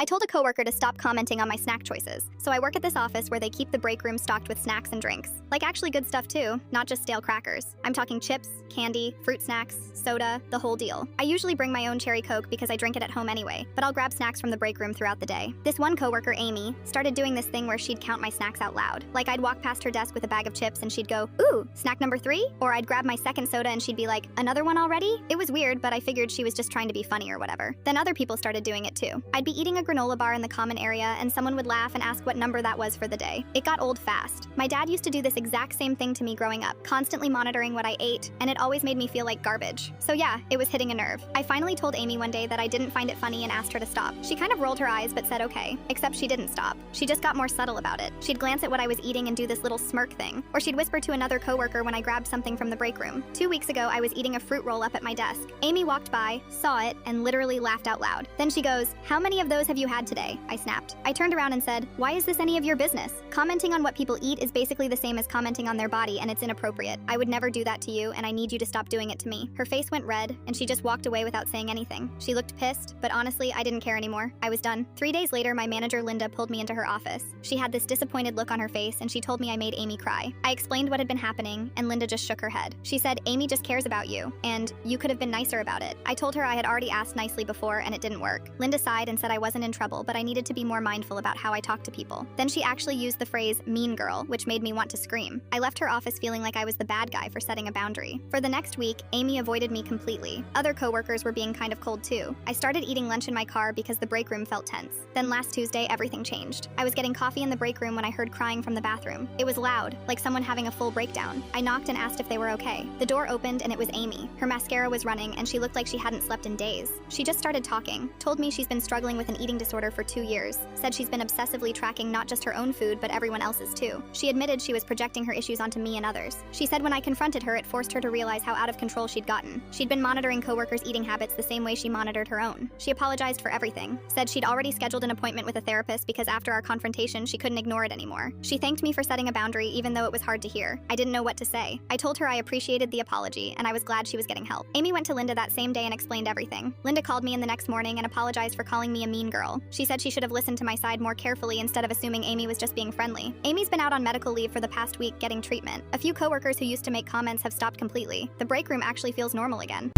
I told a coworker to stop commenting on my snack choices, so I work at this office where they keep the break room stocked with snacks and drinks. Like actually good stuff too, not just stale crackers. I'm talking chips, candy, fruit snacks, soda, the whole deal. I usually bring my own cherry Coke because I drink it at home anyway, but I'll grab snacks from the break room throughout the day. This one coworker, Amy, started doing this thing where she'd count my snacks out loud. Like I'd walk past her desk with a bag of chips and she'd go, "Ooh, snack number 3?" Or I'd grab my second soda and she'd be like, "Another one already?" It was weird, but I figured she was just trying to be funny or whatever. Then other people started doing it too. I'd be eating a granola bar in the common area and someone would laugh and ask what number that was for the day. It got old fast. My dad used to do this exact same thing to me growing up, constantly monitoring what I ate, and it always made me feel like garbage. So yeah, it was hitting a nerve. I finally told Amy one day that I didn't find it funny and asked her to stop. She kind of rolled her eyes but said okay, except she didn't stop. She just got more subtle about it. She'd glance at what I was eating and do this little smirk thing, or she'd whisper to another coworker when I grabbed something from the break room. 2 weeks ago, I was eating a fruit roll up at my desk. Amy walked by, saw it, and literally laughed out loud. Then she goes, "How many of those have you had today?" I snapped. I turned around and said, "Why is this any of your business? Commenting on what people eat is basically the same as commenting on their body, and it's inappropriate. I would never do that to you, and I need you to stop doing it to me." Her face went red, and she just walked away without saying anything. She looked pissed, but honestly, I didn't care anymore. I was done. 3 days later, my manager Linda pulled me into her office. She had this disappointed look on her face, and she told me I made Amy cry. I explained what had been happening, and Linda just shook her head. She said, "Amy just cares about you, and you could have been nicer about it." I told her I had already asked nicely before, and it didn't work. Linda sighed and said I wasn't in trouble, but I needed to be more mindful about how I talked to people. Then she actually used the phrase "mean girl," which made me want to scream. I left her office feeling like I was the bad guy for setting a boundary. For the next week, Amy avoided me completely. Other coworkers were being kind of cold too. I started eating lunch in my car because the break room felt tense. Then last Tuesday, everything changed. I was getting coffee in the break room when I heard crying from the bathroom. It was loud, like someone having a full breakdown. I knocked and asked if they were okay. The door opened and it was Amy. Her mascara was running and she looked like she hadn't slept in days. She just started talking, told me she's been struggling with an eating disorder for 2 years, said she's been obsessively tracking not just her own food but everyone else's too. She admitted she was projecting her issues onto me and others. She said when I confronted her, it forced her to realize how out of control she'd gotten. She'd been monitoring coworkers' eating habits the same way she monitored her own. She apologized for everything, said she'd already scheduled an appointment with a therapist because after our confrontation, she couldn't ignore it anymore. She thanked me for setting a boundary even though it was hard to hear. I didn't know what to say. I told her I appreciated the apology and I was glad she was getting help. Amy went to Linda that same day and explained everything. Linda called me in the next morning and apologized for calling me a mean girl. She said she should have listened to my side more carefully instead of assuming Amy was just being friendly. Amy's been out on medical leave for the past week getting treatment. A few coworkers who used to make comments have stopped completely. The break room actually feels normal again.